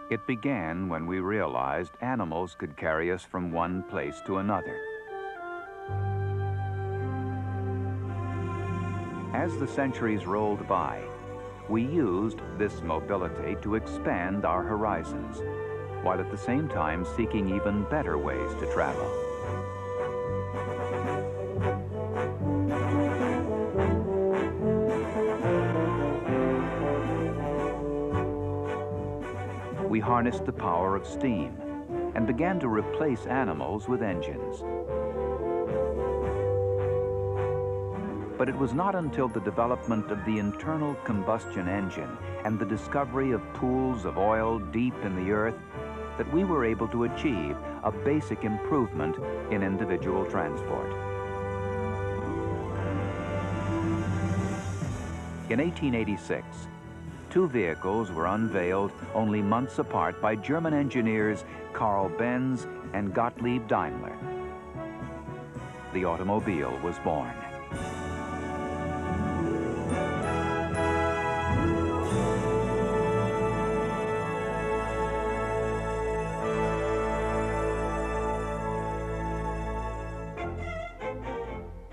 It began when we realized animals could carry us from one place to another. As the centuries rolled by, we used this mobility to expand our horizons, while at the same time seeking even better ways to travel. We harnessed the power of steam and began to replace animals with engines. But it was not until the development of the internal combustion engine and the discovery of pools of oil deep in the earth that we were able to achieve a basic improvement in individual transport. In 1886, two vehicles were unveiled only months apart by German engineers Karl Benz and Gottlieb Daimler. The automobile was born.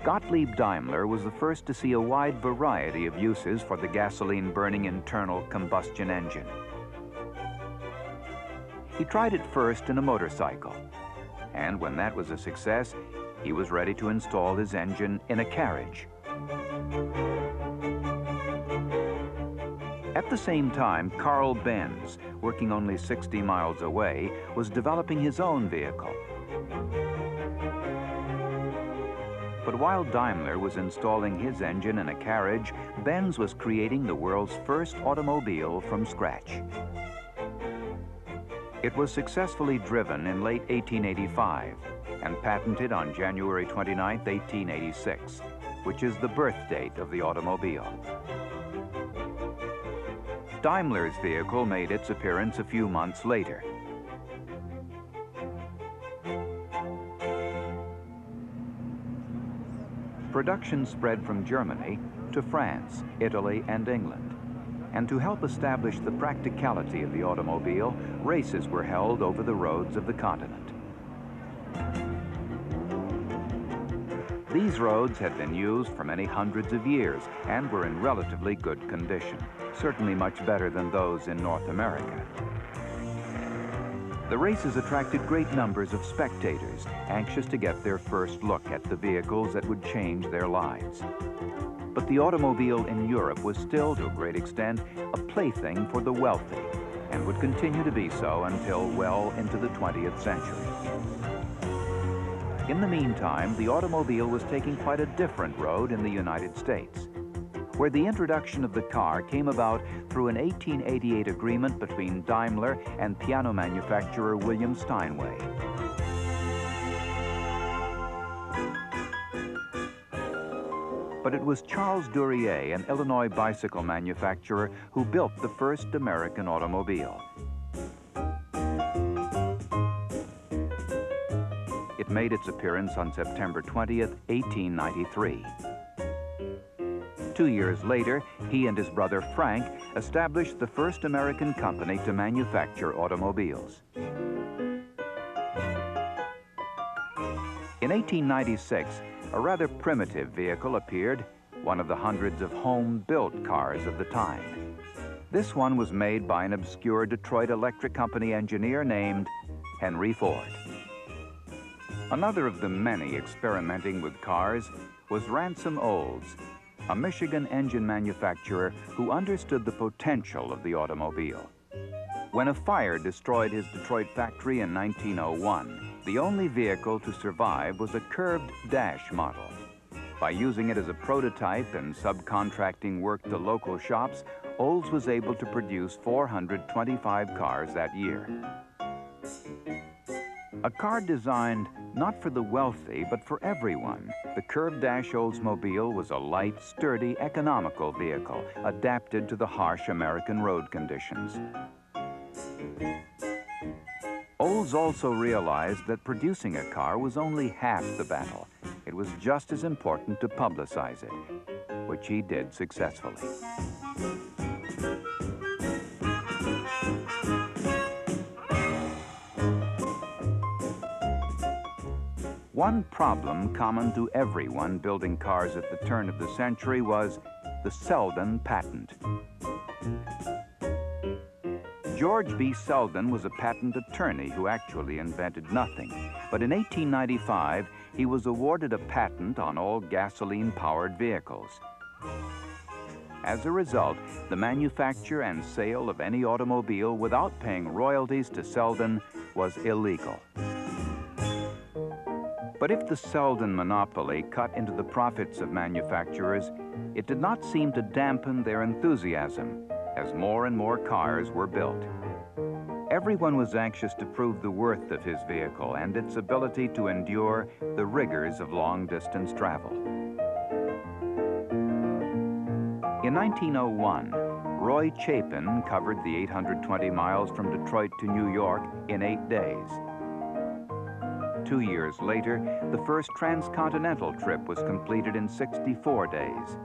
Gottlieb Daimler was the first to see a wide variety of uses for the gasoline-burning internal combustion engine. He tried it first in a motorcycle, and when that was a success, he was ready to install his engine in a carriage. At the same time, Karl Benz, working only 60 miles away, was developing his own vehicle. But while Daimler was installing his engine in a carriage, Benz was creating the world's first automobile from scratch. It was successfully driven in late 1885 and patented on January 29, 1886, which is the birth date of the automobile. Daimler's vehicle made its appearance a few months later. Production spread from Germany to France, Italy, and England. And to help establish the practicality of the automobile, races were held over the roads of the continent. These roads had been used for many hundreds of years and were in relatively good condition, certainly much better than those in North America. The races attracted great numbers of spectators, anxious to get their first look at the vehicles that would change their lives. But the automobile in Europe was still, to a great extent, a plaything for the wealthy, and would continue to be so until well into the 20th century. In the meantime, the automobile was taking quite a different road in the United States, where the introduction of the car came about through an 1888 agreement between Daimler and piano manufacturer William Steinway. But it was Charles Duryea, an Illinois bicycle manufacturer, who built the first American automobile. It made its appearance on September 20th, 1893. 2 years later, he and his brother Frank established the first American company to manufacture automobiles. In 1896, a rather primitive vehicle appeared, one of the hundreds of home-built cars of the time. This one was made by an obscure Detroit Electric Company engineer named Henry Ford. Another of the many experimenting with cars was Ransom Olds, a Michigan engine manufacturer who understood the potential of the automobile. When a fire destroyed his Detroit factory in 1901, the only vehicle to survive was a curved dash model. By using it as a prototype and subcontracting work to local shops, Olds was able to produce 425 cars that year. A car designed not for the wealthy, but for everyone, the curved dash Oldsmobile was a light, sturdy, economical vehicle adapted to the harsh American road conditions. Olds also realized that producing a car was only half the battle. It was just as important to publicize it, which he did successfully. One problem common to everyone building cars at the turn of the century was the Selden patent. George V. Selden was a patent attorney who actually invented nothing. But in 1895, he was awarded a patent on all gasoline-powered vehicles. As a result, the manufacture and sale of any automobile without paying royalties to Selden was illegal. But if the Selden monopoly cut into the profits of manufacturers, it did not seem to dampen their enthusiasm, as more and more cars were built. Everyone was anxious to prove the worth of his vehicle and its ability to endure the rigors of long-distance travel. In 1901, Roy Chapin covered the 820 miles from Detroit to New York in 8 days. 2 years later, the first transcontinental trip was completed in 64 days.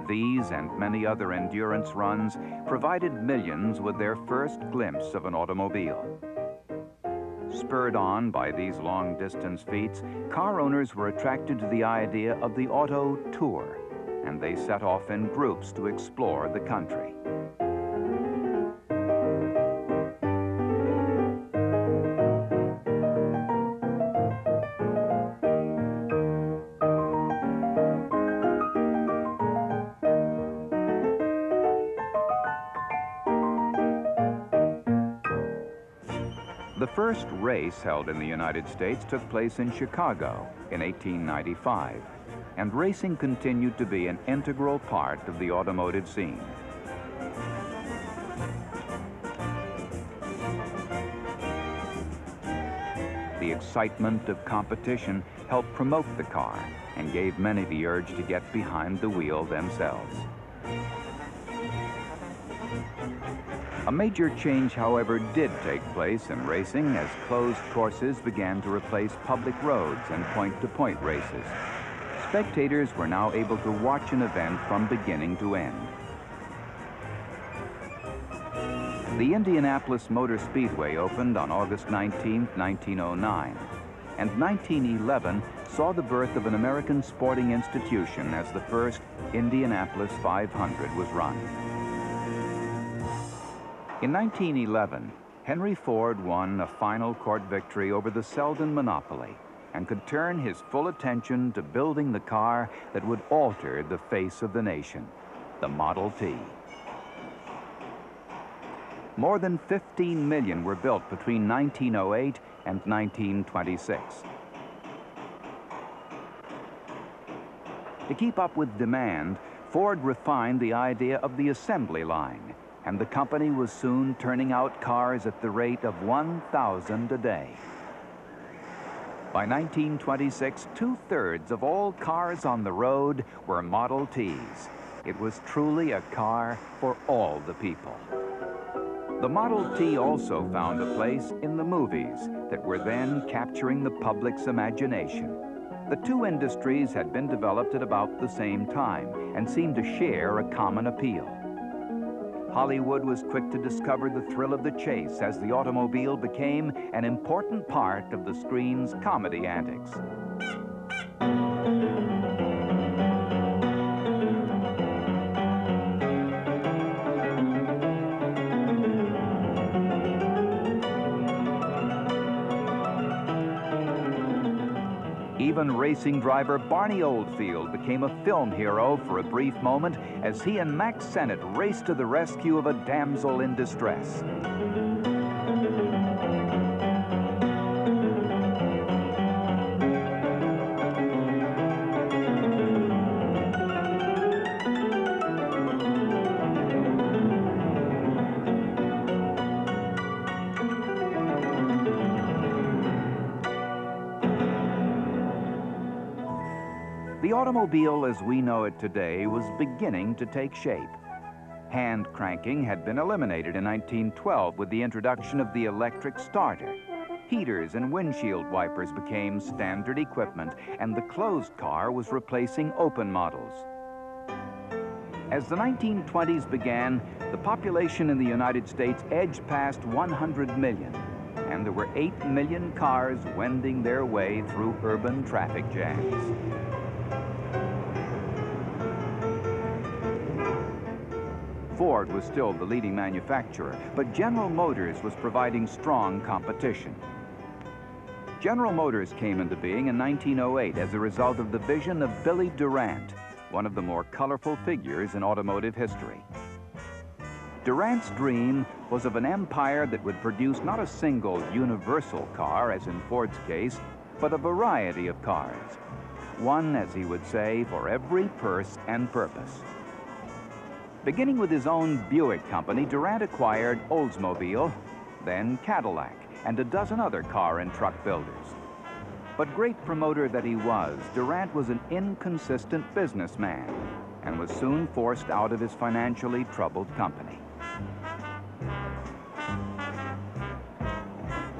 These and many other endurance runs provided millions with their first glimpse of an automobile. Spurred on by these long-distance feats, car owners were attracted to the idea of the auto tour, and they set off in groups to explore the country. The first race held in the United States took place in Chicago in 1895, and racing continued to be an integral part of the automotive scene. The excitement of competition helped promote the car and gave many the urge to get behind the wheel themselves. A major change, however, did take place in racing as closed courses began to replace public roads and point-to-point races. Spectators were now able to watch an event from beginning to end. The Indianapolis Motor Speedway opened on August 19, 1909, and 1911 saw the birth of an American sporting institution as the first Indianapolis 500 was run. In 1911, Henry Ford won a final court victory over the Selden monopoly and could turn his full attention to building the car that would alter the face of the nation, the Model T. More than 15 million were built between 1908 and 1926. To keep up with demand, Ford refined the idea of the assembly line, and the company was soon turning out cars at the rate of 1,000 a day. By 1926, 2/3 of all cars on the road were Model Ts. It was truly a car for all the people. The Model T also found a place in the movies that were then capturing the public's imagination. The two industries had been developed at about the same time and seemed to share a common appeal. Hollywood was quick to discover the thrill of the chase as the automobile became an important part of the screen's comedy antics. Even racing driver Barney Oldfield became a film hero for a brief moment as he and Mack Sennett raced to the rescue of a damsel in distress. The automobile as we know it today was beginning to take shape. Hand cranking had been eliminated in 1912 with the introduction of the electric starter. Heaters and windshield wipers became standard equipment, and the closed car was replacing open models. As the 1920s began, the population in the United States edged past 100 million, began, there were 8 million cars wending their way through urban traffic jams. Ford was still the leading manufacturer, but General Motors was providing strong competition. General Motors came into being in 1908 as a result of the vision of Billy Durant, one of the more colorful figures in automotive history. Durant's dream was of an empire that would produce not a single universal car, as in Ford's case, but a variety of cars. One, as he would say, for every purse and purpose. Beginning with his own Buick company, Durant acquired Oldsmobile, then Cadillac, and a dozen other car and truck builders. But great promoter that he was, Durant was an inconsistent businessman and was soon forced out of his financially troubled company.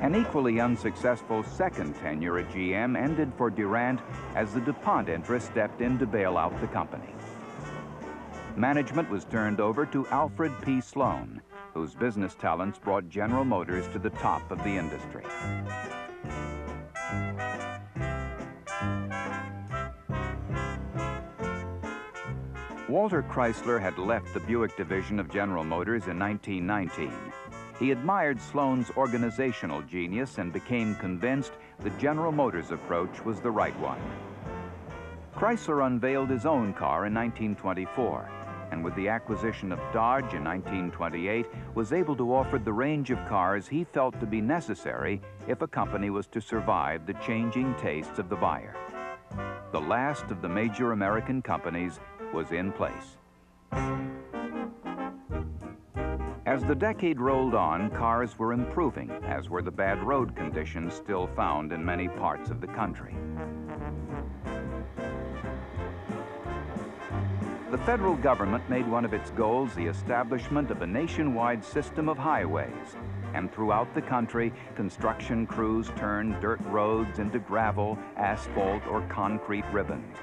An equally unsuccessful second tenure at GM ended for Durant as the DuPont interest stepped in to bail out the company. Management was turned over to Alfred P. Sloan, whose business talents brought General Motors to the top of the industry. Walter Chrysler had left the Buick division of General Motors in 1919. He admired Sloan's organizational genius and became convinced that General Motors' approach was the right one. Chrysler unveiled his own car in 1924, and with the acquisition of Dodge in 1928, was able to offer the range of cars he felt to be necessary if a company was to survive the changing tastes of the buyer. The last of the major American companies was in place. As the decade rolled on, cars were improving, as were the bad road conditions still found in many parts of the country. The federal government made one of its goals the establishment of a nationwide system of highways, and throughout the country, construction crews turned dirt roads into gravel, asphalt, or concrete ribbons.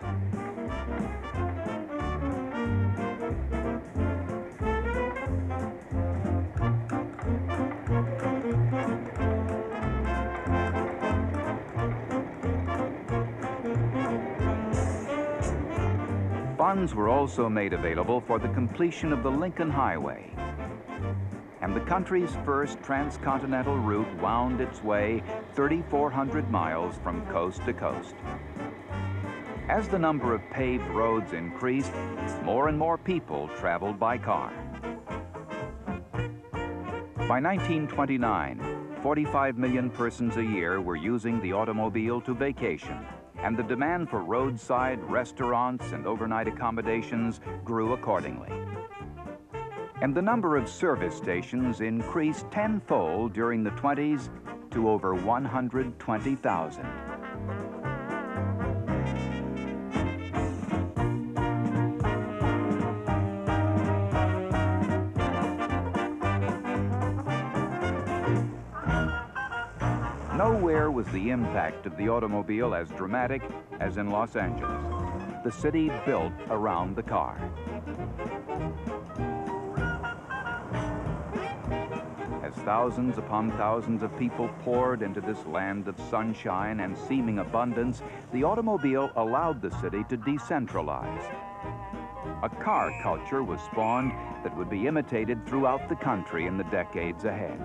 Funds were also made available for the completion of the Lincoln Highway. And the country's first transcontinental route wound its way 3,400 miles from coast to coast. As the number of paved roads increased, more and more people traveled by car. By 1929, 45 million persons a year were using the automobile to vacation, and the demand for roadside restaurants and overnight accommodations grew accordingly. And the number of service stations increased tenfold during the 20s to over 120,000. Nowhere was the impact of the automobile as dramatic as in Los Angeles, the city built around the car. As thousands upon thousands of people poured into this land of sunshine and seeming abundance, the automobile allowed the city to decentralize. A car culture was spawned that would be imitated throughout the country in the decades ahead.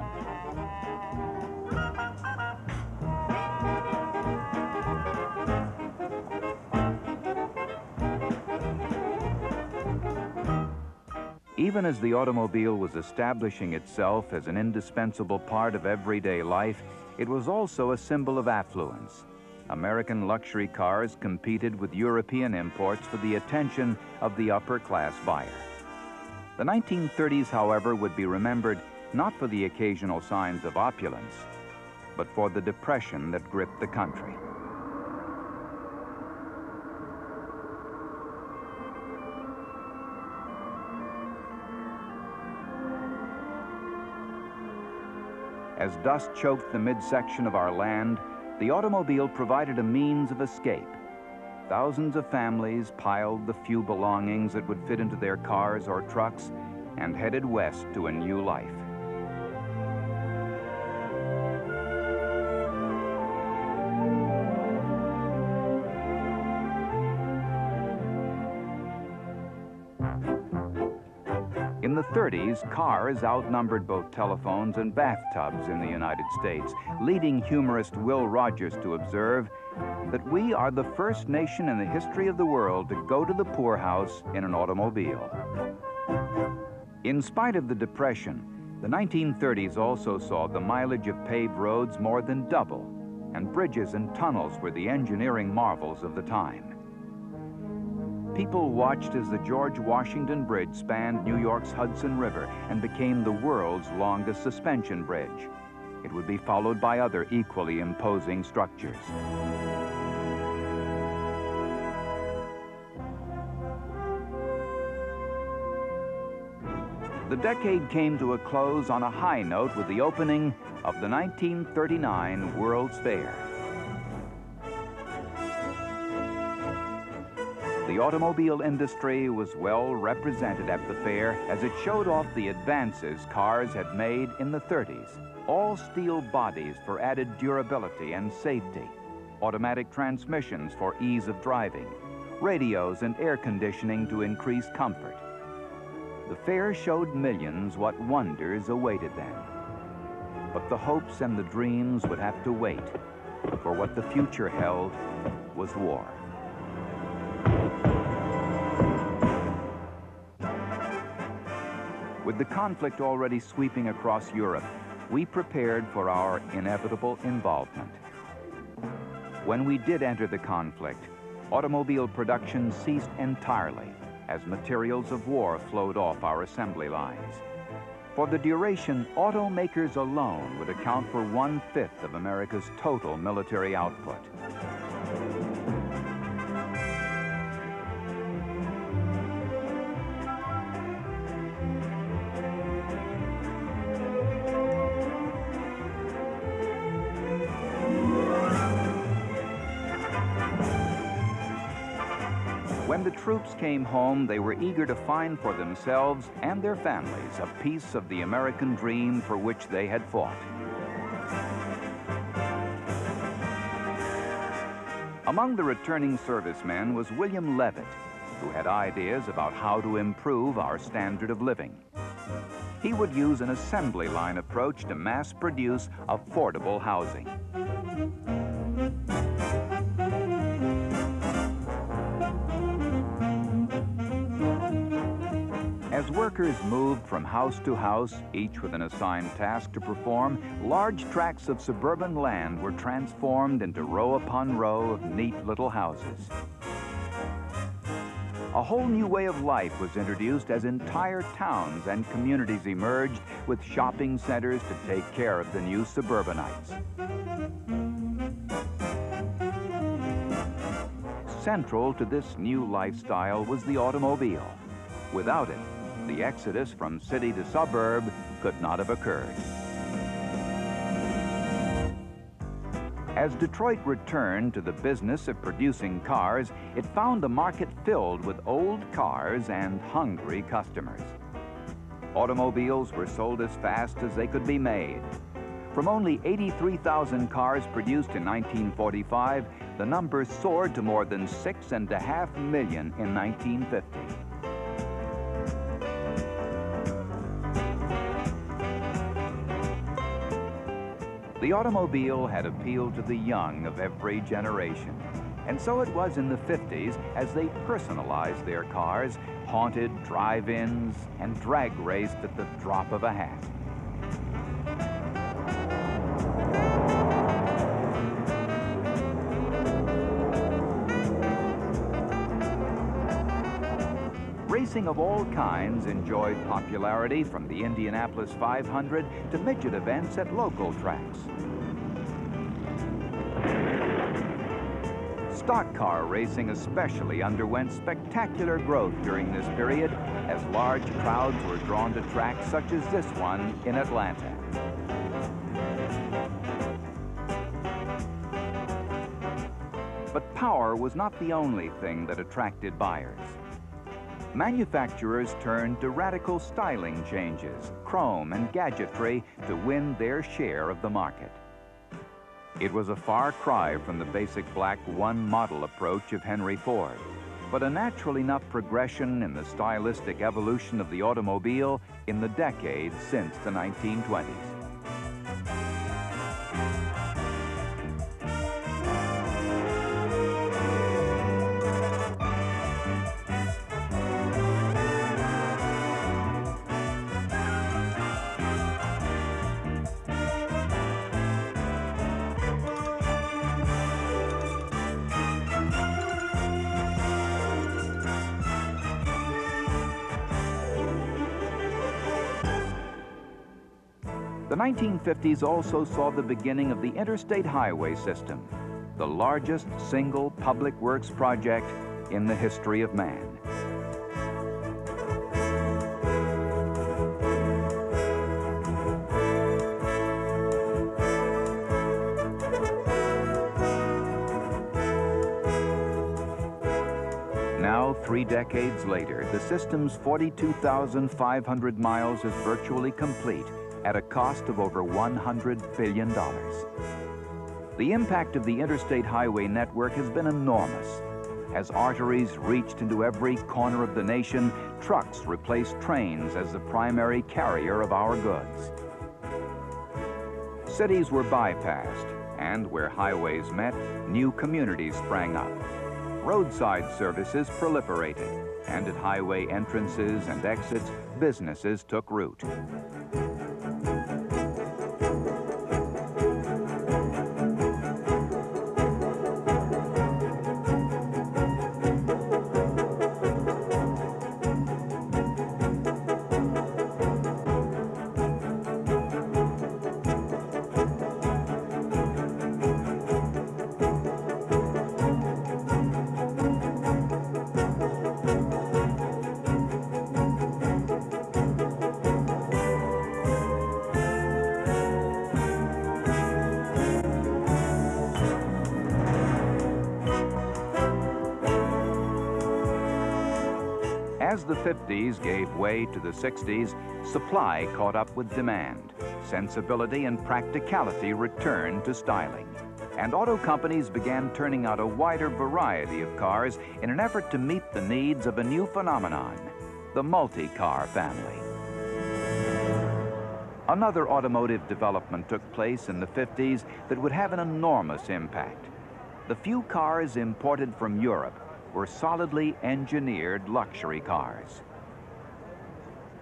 Even as the automobile was establishing itself as an indispensable part of everyday life, it was also a symbol of affluence. American luxury cars competed with European imports for the attention of the upper-class buyer. The 1930s, however, would be remembered not for the occasional signs of opulence, but for the depression that gripped the country. As dust choked the midsection of our land, the automobile provided a means of escape. Thousands of families piled the few belongings that would fit into their cars or trucks and headed west to a new life. the 30s, cars outnumbered both telephones and bathtubs in the United States, leading humorist Will Rogers to observe that we are the first nation in the history of the world to go to the poorhouse in an automobile. In spite of the Depression, the 1930s also saw the mileage of paved roads more than double, and bridges and tunnels were the engineering marvels of the time. People watched as the George Washington Bridge spanned New York's Hudson River and became the world's longest suspension bridge. It would be followed by other equally imposing structures. The decade came to a close on a high note with the opening of the 1939 World's Fair. The automobile industry was well represented at the fair as it showed off the advances cars had made in the 30s. All steel bodies for added durability and safety, automatic transmissions for ease of driving, radios and air conditioning to increase comfort. The fair showed millions what wonders awaited them. But the hopes and the dreams would have to wait, for what the future held was war. With the conflict already sweeping across Europe, we prepared for our inevitable involvement. When we did enter the conflict, automobile production ceased entirely as materials of war flowed off our assembly lines. For the duration, automakers alone would account for 1/5 of America's total military output. When the troops came home, they were eager to find for themselves and their families a piece of the American dream for which they had fought. Among the returning servicemen was William Levitt, who had ideas about how to improve our standard of living. He would use an assembly line approach to mass produce affordable housing. As workers moved from house to house, each with an assigned task to perform, large tracts of suburban land were transformed into row upon row of neat little houses. A whole new way of life was introduced as entire towns and communities emerged with shopping centers to take care of the new suburbanites. Central to this new lifestyle was the automobile. Without it, the exodus from city to suburb could not have occurred. As Detroit returned to the business of producing cars, it found the market filled with old cars and hungry customers. Automobiles were sold as fast as they could be made. From only 83,000 cars produced in 1945, the number soared to more than 6.5 million in 1950. The automobile had appealed to the young of every generation, and so it was in the 50s as they personalized their cars, haunted drive-ins, and drag raced at the drop of a hat. Racing of all kinds enjoyed popularity, from the Indianapolis 500 to midget events at local tracks. Stock car racing especially underwent spectacular growth during this period as large crowds were drawn to tracks such as this one in Atlanta. But power was not the only thing that attracted buyers. Manufacturers turned to radical styling changes, chrome and gadgetry to win their share of the market. It was a far cry from the basic black one-model approach of Henry Ford. but a natural enough progression in the stylistic evolution of the automobile in the decades since the 1920s. The 1950s also saw the beginning of the interstate highway system, the largest single public works project in the history of man. Now, 3 decades later, the system's 42,500 miles is virtually complete at a cost of over $100 billion. The impact of the interstate highway network has been enormous. As arteries reached into every corner of the nation, trucks replaced trains as the primary carrier of our goods. Cities were bypassed, and where highways met, new communities sprang up. Roadside services proliferated, and at highway entrances and exits, businesses took root. As the 50s gave way to the 60s, supply caught up with demand. Sensibility and practicality returned to styling. And auto companies began turning out a wider variety of cars in an effort to meet the needs of a new phenomenon, the multi-car family. Another automotive development took place in the 50s that would have an enormous impact. The few cars imported from Europe were solidly engineered luxury cars.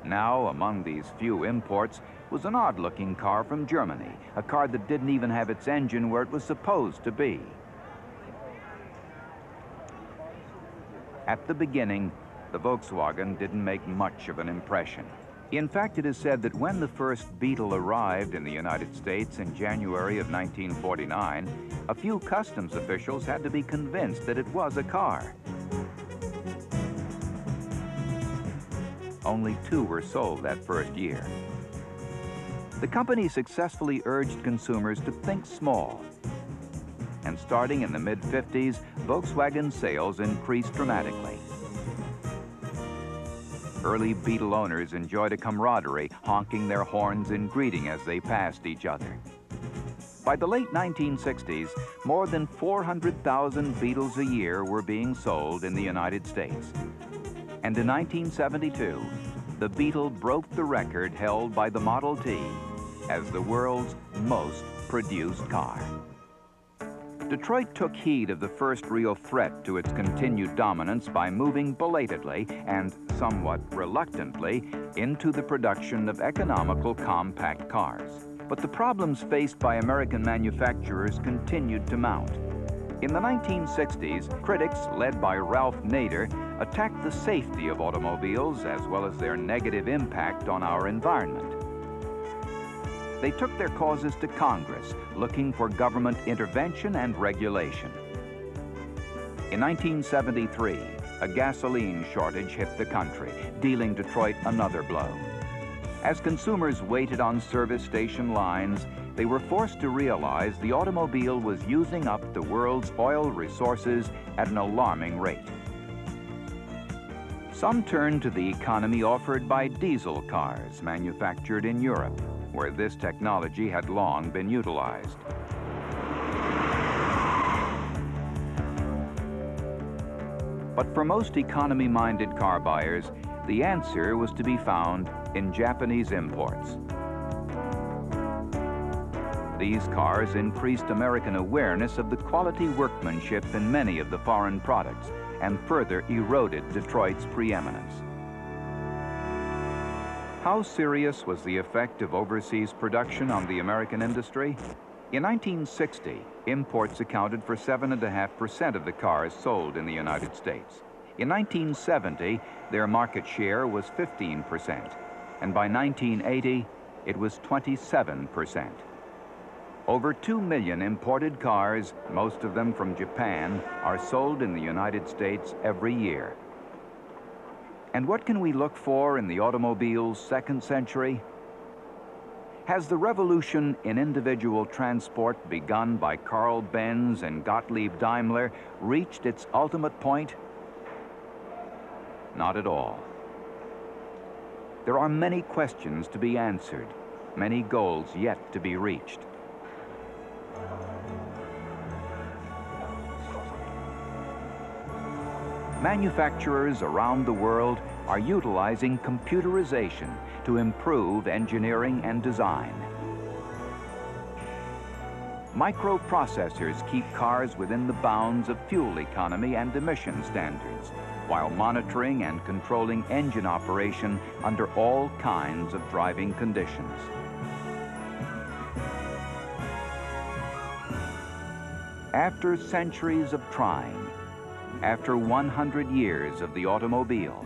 Now, among these few imports was an odd-looking car from Germany, a car that didn't even have its engine where it was supposed to be. At the beginning, the Volkswagen didn't make much of an impression. In fact, it is said that when the first Beetle arrived in the United States in January of 1949, a few customs officials had to be convinced that it was a car. Only 2 were sold that first year. The company successfully urged consumers to think small. And starting in the mid-50s, Volkswagen sales increased dramatically. Early Beetle owners enjoyed a camaraderie, honking their horns in greeting as they passed each other. By the late 1960s, more than 400,000 Beetles a year were being sold in the United States. And in 1972, the Beetle broke the record held by the Model T as the world's most produced car. Detroit took heed of the first real threat to its continued dominance by moving belatedly and somewhat reluctantly into the production of economical compact cars. But the problems faced by American manufacturers continued to mount. In the 1960s, critics, led by Ralph Nader, attacked the safety of automobiles as well as their negative impact on our environment. They took their causes to Congress, looking for government intervention and regulation. In 1973, a gasoline shortage hit the country, dealing Detroit another blow. As consumers waited on service station lines, they were forced to realize the automobile was using up the world's oil resources at an alarming rate. Some turned to the economy offered by diesel cars manufactured in Europe, where this technology had long been utilized. But for most economy-minded car buyers, the answer was to be found in Japanese imports. These cars increased American awareness of the quality workmanship in many of the foreign products and further eroded Detroit's preeminence. How serious was the effect of overseas production on the American industry? In 1960, imports accounted for 7.5% of the cars sold in the United States. In 1970, their market share was 15%, and by 1980, it was 27%. Over 2 million imported cars, most of them from Japan, are sold in the United States every year. And what can we look for in the automobile's second century? Has the revolution in individual transport begun by Carl Benz and Gottlieb Daimler reached its ultimate point? Not at all. There are many questions to be answered, many goals yet to be reached. Manufacturers around the world are utilizing computerization to improve engineering and design. Microprocessors keep cars within the bounds of fuel economy and emission standards, while monitoring and controlling engine operation under all kinds of driving conditions. After centuries of trying, after 100 years of the automobile,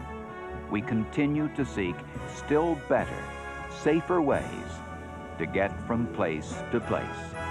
we continue to seek still better, safer ways to get from place to place.